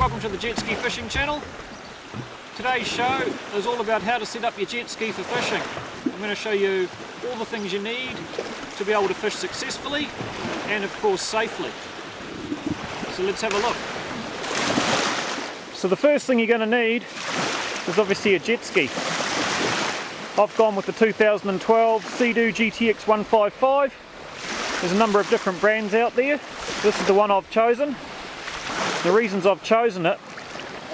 Welcome to the Jetski Fishing Channel. Today's show is all about how to set up your jet ski for fishing. I'm going to show you all the things you need to be able to fish successfully and of course safely. So let's have a look. So the first thing you're going to need is obviously a jet ski. I've gone with the 2012 Sea-Doo GTX 155. There's a number of different brands out there. This is the one I've chosen. The reasons I've chosen it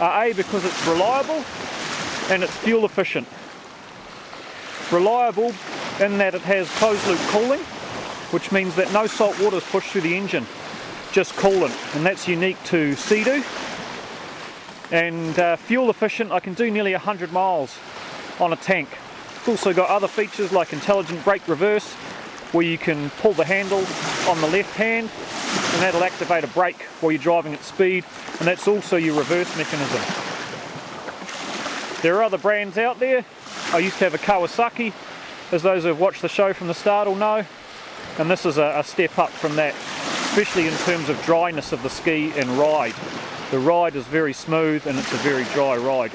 are A, because it's reliable and it's fuel efficient. Reliable in that it has closed loop cooling, which means that no salt water is pushed through the engine, just coolant, and that's unique to Sea-Doo. And fuel efficient, I can do nearly 100 miles on a tank. It's also got other features like intelligent brake reverse, where you can pull the handle on the left hand and that'll activate a brake while you're driving at speed, and that's also your reverse mechanism. There are other brands out there. I used to have a Kawasaki, as those who have watched the show from the start will know, and this is a step up from that, especially in terms of dryness of the ski and ride. The ride is very smooth and it's a very dry ride.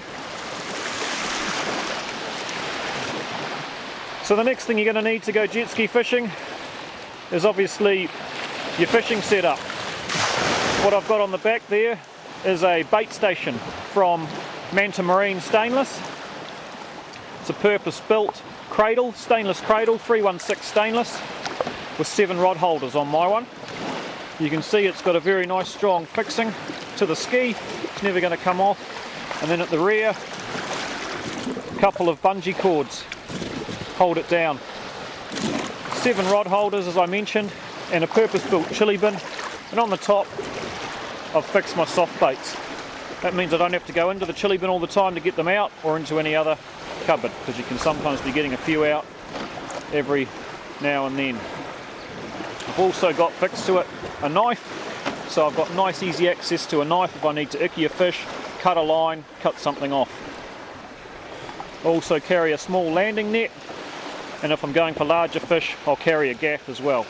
So the next thing you're going to need to go jet ski fishing is obviously your fishing setup. What I've got on the back there is a bait station from Manta Marine Stainless. It's a purpose-built cradle, stainless cradle, 316 stainless, with 7 rod holders on my one. You can see it's got a very nice strong fixing to the ski. It's never going to come off. And then at the rear, a couple of bungee cords hold it down. 7 rod holders, as I mentioned, and a purpose-built chili bin, and on the top I've fixed my soft baits. That means I don't have to go into the chili bin all the time to get them out, or into any other cupboard, because you can sometimes be getting a few out every now and then. I've also got fixed to it a knife, so I've got nice easy access to a knife if I need to icky a fish, cut a line, cut something off. I also carry a small landing net, and if I'm going for larger fish I'll carry a gaff as well.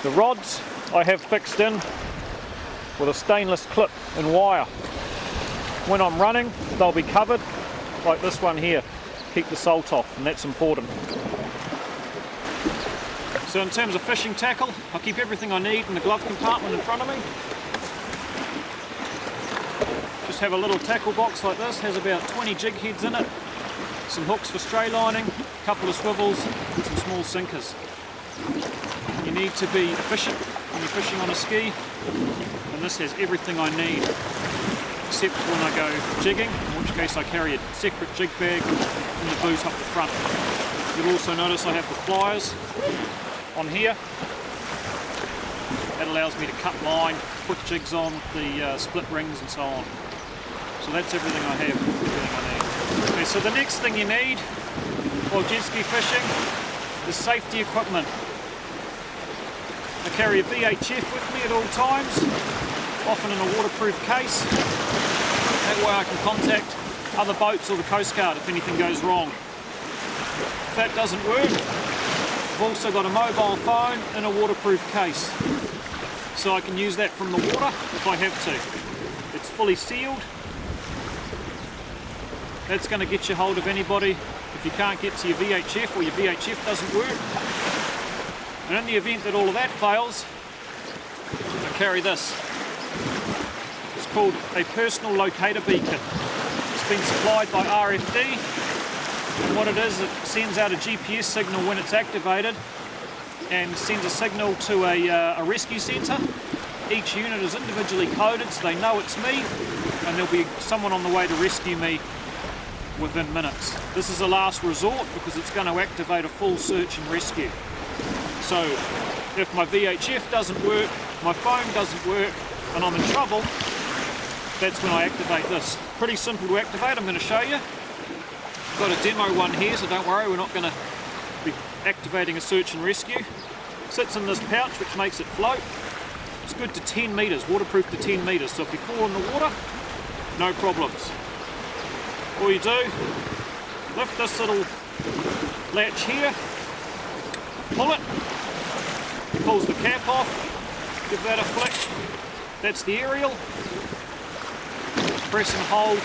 The rods I have fixed in with a stainless clip and wire. When I'm running they'll be covered like this one here, keep the salt off, and that's important. So in terms of fishing tackle, I'll keep everything I need in the glove compartment in front of me. Just have a little tackle box like this, has about 20 jig heads in it, some hooks for stray lining, a couple of swivels and some small sinkers. You need to be efficient when you're fishing on a ski, and this has everything I need except when I go jigging, in which case I carry a separate jig bag and the booze up the front. You'll also notice I have the pliers on here. That allows me to cut line, put jigs on the split rings and so on. So that's everything I have, everything I need. Okay, so the next thing you need while jet ski fishing is safety equipment. I carry a VHF with me at all times, often in a waterproof case. That way I can contact other boats or the Coast Guard if anything goes wrong. If that doesn't work, I've also got a mobile phone in a waterproof case, so I can use that from the water if I have to. It's fully sealed. That's going to get you hold of anybody if you can't get to your VHF or your VHF doesn't work. And in the event that all of that fails, I carry this. It's called a personal locator beacon. It's been supplied by RFD, and what it is, it sends out a GPS signal when it's activated and sends a signal to a rescue centre. Each unit is individually coded so they know it's me, and there'll be someone on the way to rescue me within minutes. This is a last resort because it's going to activate a full search and rescue. So if my VHF doesn't work, my phone doesn't work, and I'm in trouble, that's when I activate this. Pretty simple to activate, I'm going to show you. I've got a demo one here, so don't worry, we're not going to be activating a search and rescue. Sits in this pouch which makes it float. It's good to 10 metres, waterproof to 10 metres, so if you fall in the water, no problems. All you do, lift this little latch here, pull it, pulls the cap off, give that a flick, That's the aerial. Press and hold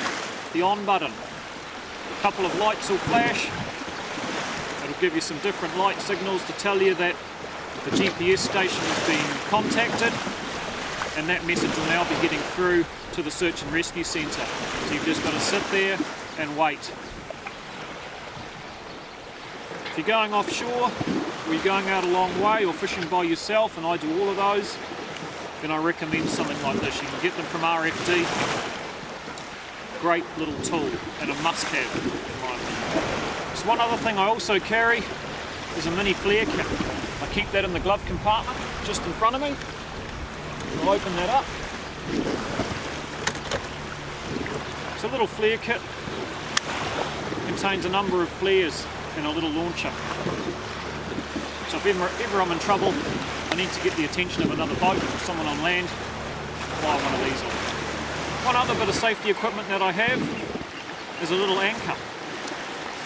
the on button. A couple of lights will flash. It'll give you some different light signals to tell you that the GPS station has been contacted, and that message will now be getting through to the search and rescue centre. So you've just got to sit there and wait. If you're going offshore, or you're going out a long way, or fishing by yourself, and I do all of those, then I recommend something like this. You can get them from RFD. Great little tool and a must-have in my opinion. So one other thing I also carry is a mini flare kit. I keep that in the glove compartment just in front of me. I'll open that up. It's a little flare kit. Contains a number of flares and a little launcher. So if ever I'm in trouble, I need to get the attention of another boat or someone on land, fly one of these on. One other bit of safety equipment that I have is a little anchor.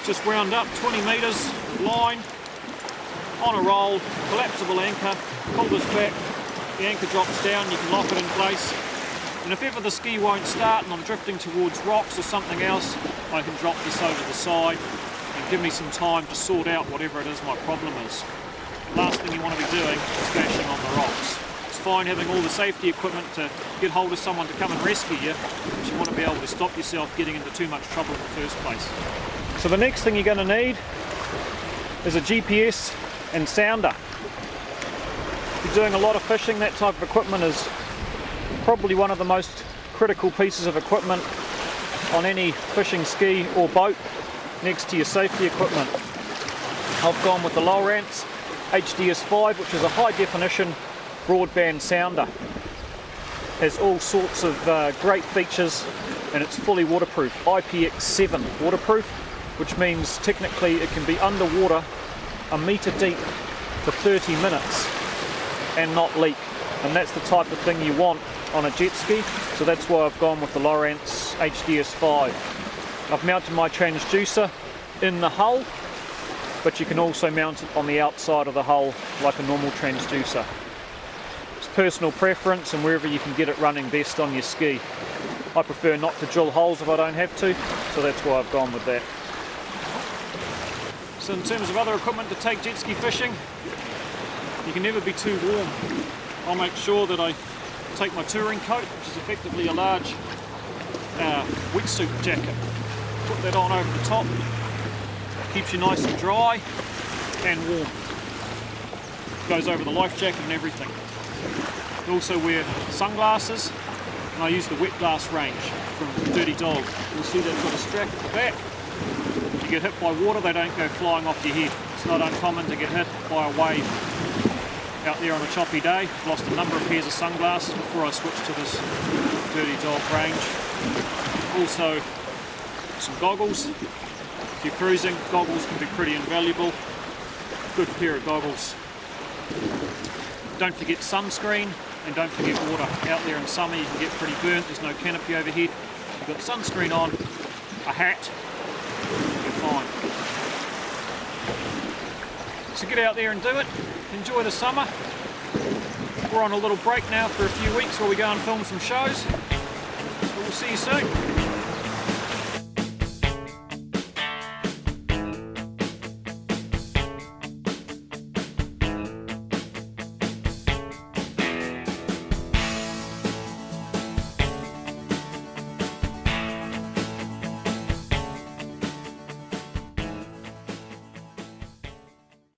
Just wound up 20 metres of line on a roll, collapsible anchor. Pull this back, the anchor drops down, you can lock it in place. And if ever the ski won't start and I'm drifting towards rocks or something else, I can drop this over the side and give me some time to sort out whatever it is my problem is. The last thing you want to be doing is smashing on the rocks. It's fine having all the safety equipment to get hold of someone to come and rescue you, but you want to be able to stop yourself getting into too much trouble in the first place. So the next thing you're going to need is a GPS and sounder. If you're doing a lot of fishing, that type of equipment is probably one of the most critical pieces of equipment on any fishing ski or boat next to your safety equipment. I've gone with the Lowrance HDS5, which is a high definition broadband sounder. Has all sorts of great features, and it's fully waterproof, IPX7 waterproof, which means technically it can be underwater a metre deep for 30 minutes and not leak, and that's the type of thing you want on a jet ski, so that's why I've gone with the Lowrance HDS5. I've mounted my transducer in the hull, but you can also mount it on the outside of the hull like a normal transducer. It's personal preference and wherever you can get it running best on your ski. I prefer not to drill holes if I don't have to, so that's why I've gone with that. So in terms of other equipment to take jet ski fishing, you can never be too warm. I'll make sure that I take my touring coat, which is effectively a large wetsuit jacket. Put that on over the top. Keeps you nice and dry and warm. Goes over the life jacket and everything. I also wear sunglasses, and I use the wet glass range from Dirty Dog. You'll see they've got a strap at the back. If you get hit by water, they don't go flying off your head. It's not uncommon to get hit by a wave out there on a choppy day. I've lost a number of pairs of sunglasses before I switched to this Dirty Dog range. Also some goggles. If you're cruising, goggles can be pretty invaluable. Good pair of goggles. Don't forget sunscreen, and don't forget water. Out there in summer you can get pretty burnt, there's no canopy overhead. You've got sunscreen on, a hat, you're fine. So get out there and do it. Enjoy the summer. We're on a little break now for a few weeks while we go and film some shows. So we'll see you soon.